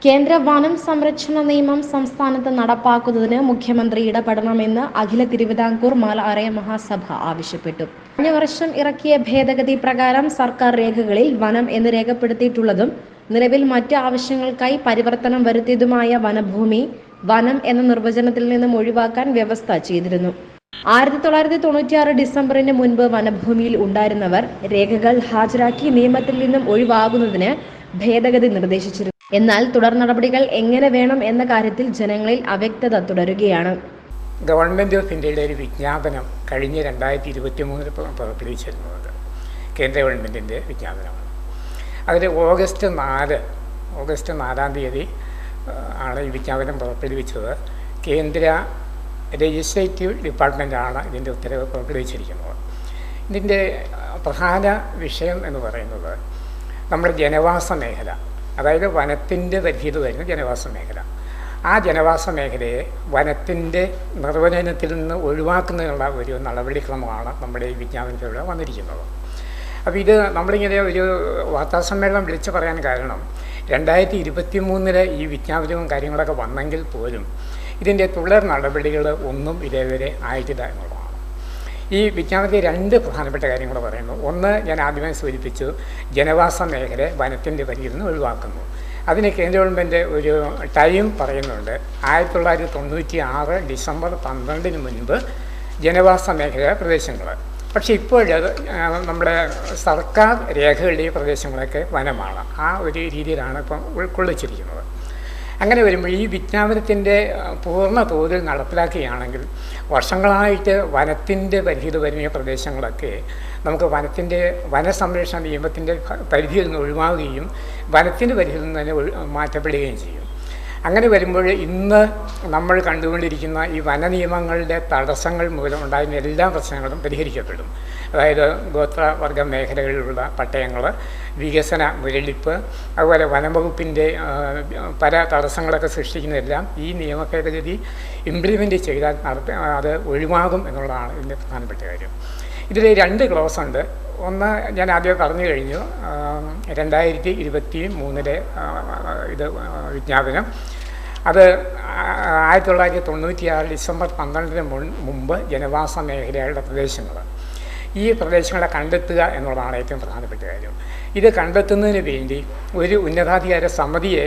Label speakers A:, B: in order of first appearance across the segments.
A: കേന്ദ്ര വനം സംരക്ഷണ നിയമം സംസ്ഥാനത്ത് നടപ്പാക്കുന്നതിന് മുഖ്യമന്ത്രി ഇടപെടണമെന്ന് അഖില തിരുവിതാംകൂർ മലയാള മഹാസഭ ആവശ്യപ്പെട്ടു. കഴിഞ്ഞ വർഷം ഇറക്കിയ ഭേദഗതി പ്രകാരം സർക്കാർ രേഖകളിൽ വനം എന്ന് രേഖപ്പെടുത്തിയിട്ടുള്ളതും നിലവിൽ മറ്റ് ആവശ്യങ്ങൾക്കായി പരിവർത്തനം വരുത്തിയതുമായ വനഭൂമി വനം എന്ന നിർവചനത്തിൽ നിന്നും ഒഴിവാക്കാൻ വ്യവസ്ഥ ചെയ്തിരുന്നു. 1996 ഡിസംബറിന് മുൻപ് വനഭൂമിയിൽ ഉണ്ടായിരുന്നവർ രേഖകൾ ഹാജരാക്കി നിയമത്തിൽ നിന്നും ഒഴിവാകുന്നതിന് ഭേദഗതി നിർദ്ദേശിച്ചിരുന്നു. എന്നാൽ തുടർ നടപടികൾ എങ്ങനെ വേണം എന്ന കാര്യത്തിൽ ജനങ്ങളിൽ അവ്യക്തത തുടരുകയാണ്.
B: ഗവൺമെൻറ് ഓഫ് ഇന്ത്യയുടെ ഒരു വിജ്ഞാപനം കഴിഞ്ഞ 2023 പുറപ്പെടുവിച്ചിരുന്നത് കേന്ദ്ര ഗവൺമെൻറ്റിൻ്റെ വിജ്ഞാപനമാണ്. അതിൽ ഓഗസ്റ്റ് 4-ാം തീയതി ആണ് ഈ വിജ്ഞാപനം പുറപ്പെടുവിച്ചത്. കേന്ദ്ര ലെജിസ്ലേറ്റീവ് ഡിപ്പാർട്ട്മെൻറ്റാണ് ഇതിൻ്റെ ഉത്തരവ് പുറപ്പെടുവിച്ചിരിക്കുന്നത്. ഇതിൻ്റെ പ്രധാന വിഷയം എന്ന് പറയുന്നത് നമ്മുടെ ജനവാസ മേഖല, അതായത് വനത്തിൻ്റെ പരിധിയിൽ വരുന്ന ജനവാസ മേഖല, ആ ജനവാസ മേഖലയെ വനത്തിൻ്റെ നിർവചനത്തിൽ നിന്ന് ഒഴിവാക്കുന്നതിനുള്ള ഒരു നടപടിക്രമമാണ് നമ്മുടെ ഈ വിജ്ഞാപനത്തിലൂടെ വന്നിരിക്കുന്നത്. അപ്പോൾ ഇത് നമ്മളിങ്ങനെ ഒരു വാർത്താസമ്മേളനം വിളിച്ചു പറയാൻ കാരണം 2023 ഈ വിജ്ഞാപനവും കാര്യങ്ങളൊക്കെ വന്നെങ്കിൽ പോലും ഇതിൻ്റെ തുടർ നടപടികൾ ഒന്നും ഇതേവരെ ആയിട്ടില്ല എന്നുള്ളതാണ്. ഈ വിജ്ഞാപനത്തിൽ 2 പ്രധാനപ്പെട്ട കാര്യങ്ങൾ പറയുന്നു. ഒന്ന്, ഞാൻ ആദ്യമായി സൂചിപ്പിച്ചു, ജനവാസ മേഖല വനത്തിൻ്റെ പരിധിയിൽ നിന്ന് ഒഴിവാക്കുന്നു. അതിന് കേന്ദ്ര ഗവൺമെൻറ് ഒരു ടൈം പറയുന്നുണ്ട്. 1996 ഡിസംബർ 12 മുൻപ് ജനവാസ മേഖല പ്രദേശങ്ങൾ. പക്ഷേ ഇപ്പോഴത് നമ്മുടെ സർക്കാർ രേഖകളുടെ ഈ പ്രദേശങ്ങളൊക്കെ വനമാണ്. ആ ഒരു രീതിയിലാണ് ഇപ്പം ഉൾക്കൊള്ളിച്ചിരിക്കുന്നത്. അങ്ങനെ വരുമ്പോൾ ഈ വിജ്ഞാപനത്തിൻ്റെ പൂർണ്ണ തോതിൽ നടപ്പിലാക്കുകയാണെങ്കിൽ വർഷങ്ങളായിട്ട് വനത്തിൻ്റെ പരിധിയിൽ വരുന്ന പ്രദേശങ്ങളൊക്കെ നമുക്ക് വനസംരക്ഷണ നിയമത്തിൻ്റെ പരിധിയിൽ നിന്ന് ഒഴിവാകുകയും വനത്തിൻ്റെ പരിധിയിൽ നിന്ന് തന്നെ മാറ്റപ്പെടുകയും ചെയ്യും. അങ്ങനെ വരുമ്പോൾ ഇന്ന് നമ്മൾ കണ്ടുകൊണ്ടിരിക്കുന്ന ഈ വനനിയമങ്ങളുടെ തടസ്സങ്ങൾ മൂലമുണ്ടായിരുന്ന എല്ലാ പ്രശ്നങ്ങളും പരിഹരിക്കപ്പെടും. അതായത് ഗോത്രവർഗ മേഖലകളിലുള്ള പട്ടയങ്ങൾ, വികസന മുരടിപ്പ്, അതുപോലെ വനംവകുപ്പിൻ്റെ പല തടസ്സങ്ങളൊക്കെ സൃഷ്ടിക്കുന്നതെല്ലാം ഈ നിയമ ഭേദഗതി ഇംപ്ലിമെൻ്റ് ചെയ്താൽ അത് ഒഴിവാകും എന്നുള്ളതാണ് ഇതിൻ്റെ പ്രധാനപ്പെട്ട കാര്യം. ഇതിൽ 2 ക്ലോസ് ഉണ്ട്. ഒന്ന് ഞാൻ ആദ്യം പറഞ്ഞു കഴിഞ്ഞു, 2023 ഇത് വിജ്ഞാപനം. അത് 1996 ഡിസംബർ 12 മുമ്പ് ജനവാസ മേഖലയുടെ പ്രദേശങ്ങൾ, ഈ പ്രദേശങ്ങളെ കണ്ടെത്തുക എന്നുള്ളതാണ് ഏറ്റവും പ്രധാനപ്പെട്ട കാര്യം. ഇത് കണ്ടെത്തുന്നതിന് വേണ്ടി ഒരു ഉന്നതാധികാര സമിതിയെ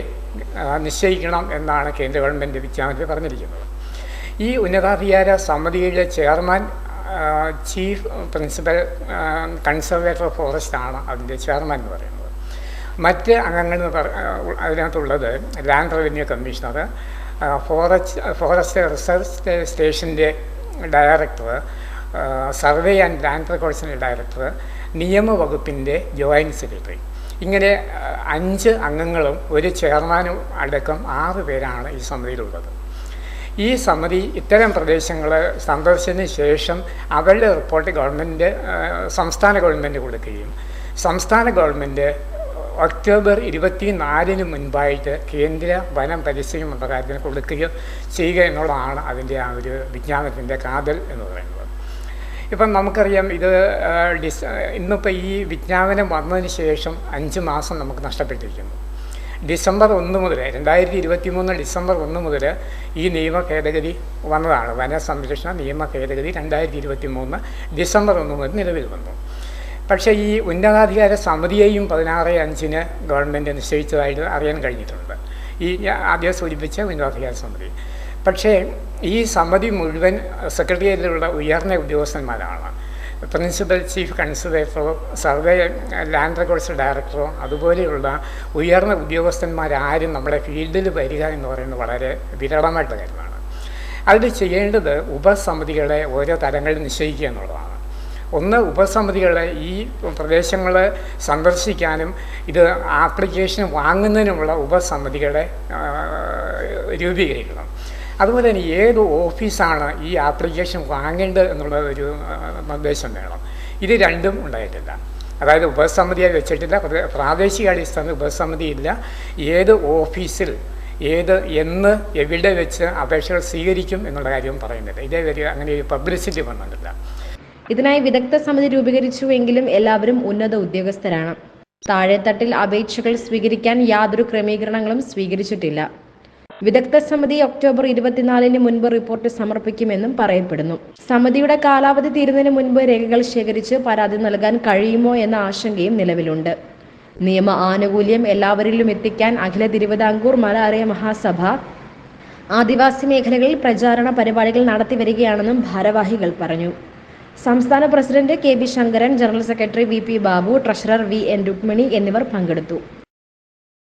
B: നിശ്ചയിക്കണം എന്നാണ് കേന്ദ്ര ഗവൺമെൻറ് വിജ്ഞാപനത്തിൽ പറഞ്ഞിരിക്കുന്നത്. ഈ ഉന്നതാധികാര സമിതിയുടെ chairman chief principal conservator of forest ആണ് അതിൻ്റെ ചെയർമാൻ എന്ന് പറയുന്നത്. മറ്റ് അംഗങ്ങൾ അതിനകത്തുള്ളത് land revenue commissioner, forest research സ്റ്റേഷൻ്റെ ഡയറക്ടർ, സർവേ ആൻഡ് ലാൻഡ് റെക്കോർഡ്സിൻ്റെ ഡയറക്ടർ, നിയമവകുപ്പിൻ്റെ ജോയിൻറ്റ് സെക്രട്ടറി. ഇങ്ങനെ 5 അംഗങ്ങളും ഒരു ചെയർമാനും അടക്കം 6 പേരാണ് ഈ സമിതിയിലുള്ളത്. ഈ സമിതി ഇത്തരം പ്രദേശങ്ങൾ സന്ദർശിച്ചതിന് ശേഷം അവരുടെ റിപ്പോർട്ട് സംസ്ഥാന ഗവൺമെൻറ് കൊടുക്കുകയും സംസ്ഥാന ഗവൺമെൻറ് ഒക്ടോബർ 24 മുൻപായിട്ട് കേന്ദ്ര വനം പരിസ്ഥിതി മന്ത്രാലയത്തിന് കൊടുക്കുകയും ചെയ്യുക എന്നുള്ളതാണ് അതിൻ്റെ ആ ഒരു വിജ്ഞാപനത്തിൻ്റെ കാതൽ എന്ന് പറയുന്നത്. ഇപ്പം നമുക്കറിയാം, ഇത് ഇന്നിപ്പോൾ ഈ വിജ്ഞാപനം വന്നതിന് ശേഷം 5 മാസം നമുക്ക് നഷ്ടപ്പെട്ടിരിക്കുന്നു. ഡിസംബർ 1 മുതൽ 2023 ഡിസംബർ 1 മുതൽ ഈ നിയമ ഭേദഗതി വന്നതാണ്. വനസംരക്ഷണ നിയമ ഭേദഗതി 2023 ഡിസംബർ 1 മുതൽ നിലവിൽ വന്നു. പക്ഷേ ഈ ഉന്നതാധികാര സമിതിയെയും 16/5 ഗവൺമെൻറ് നിശ്ചയിച്ചതായിട്ട് അറിയാൻ കഴിഞ്ഞിട്ടുണ്ട്, ഈ ആദ്യം സൂചിപ്പിച്ച ഉന്നതാധികാര സമിതി. പക്ഷേ ഈ സമിതി മുഴുവൻ സെക്രട്ടേറിയറ്റിലുള്ള ഉയർന്ന ഉദ്യോഗസ്ഥന്മാരാണ്. പ്രിൻസിപ്പൽ ചീഫ് കൺസർവേറ്ററോ സർവേ ലാൻഡ് റെക്കോർഡ്സ് ഡയറക്ടറോ അതുപോലെയുള്ള ഉയർന്ന ഉദ്യോഗസ്ഥന്മാരാരും നമ്മുടെ ഫീൽഡിൽ വരിക എന്ന് പറയുന്നത് വളരെ വിരളമായിട്ടുള്ള കാര്യമാണ്. അതിൽ ചെയ്യേണ്ടത് ഉപസമിതികളെ ഓരോ തലങ്ങളിൽ നിശ്ചയിക്കുക എന്നുള്ളതാണ്. ഒന്ന്, ഉപസമിതികളെ ഈ പ്രദേശങ്ങൾ സന്ദർശിക്കാനും ഇത് ആപ്ലിക്കേഷൻ വാങ്ങുന്നതിനുമുള്ള ഉപസമിതികളെ രൂപീകരിക്കണം. അതുപോലെ തന്നെ ഏത് ഓഫീസാണ് ഈ ആപ്ലിക്കേഷൻ വാങ്ങേണ്ടത് എന്നുള്ള ഒരു നിർദ്ദേശം വേണം. ഇത് 2ഉം ഉണ്ടായിട്ടില്ല. അതായത് ഉപസമിതിയെ വെച്ചിട്ടില്ല, പ്രാദേശിക അടിസ്ഥാനത്തിൽ ഉപസമിതി ഇല്ല. ഏത് ഓഫീസിൽ എന്ന് എവിടെ വെച്ച് അപേക്ഷകൾ സ്വീകരിക്കും എന്നുള്ള കാര്യവും പറയുന്നില്ല. ഇതേവരെ അങ്ങനെ ഒരു പബ്ലിസിറ്റി വന്നിട്ടില്ല.
A: ഇതിനായി വിദഗ്ധ സമിതി രൂപീകരിച്ചുവെങ്കിലും എല്ലാവരും ഉന്നത ഉദ്യോഗസ്ഥരാണ്. താഴെത്തട്ടിൽ അപേക്ഷകൾ സ്വീകരിക്കാൻ യാതൊരു ക്രമീകരണങ്ങളും സ്വീകരിച്ചിട്ടില്ല. വിദഗ്ധ സമിതി ഒക്ടോബർ 24-ന് മുൻപ് റിപ്പോർട്ട് സമർപ്പിക്കുമെന്നും പറയപ്പെടുന്നു. സമിതിയുടെ കാലാവധി തീരുന്നതിന് മുൻപ് രേഖകൾ ശേഖരിച്ച് പരാതി നൽകാൻ കഴിയുമോ എന്ന ആശങ്കയും നിലവിലുണ്ട്. നിയമ ആനുകൂല്യം എല്ലാവരിലും എത്തിക്കാൻ അഖില തിരുവിതാംകൂർ മലയറിയ മഹാസഭ ആദിവാസി മേഖലകളിൽ പ്രചാരണ പരിപാടികൾ നടത്തിവരികയാണെന്നും ഭാരവാഹികൾ പറഞ്ഞു. സംസ്ഥാന president K B. Sankaran, general secretary V P. Babu, treasurer V N. Rukmini എന്നിവർ പങ്കെടുത്തു.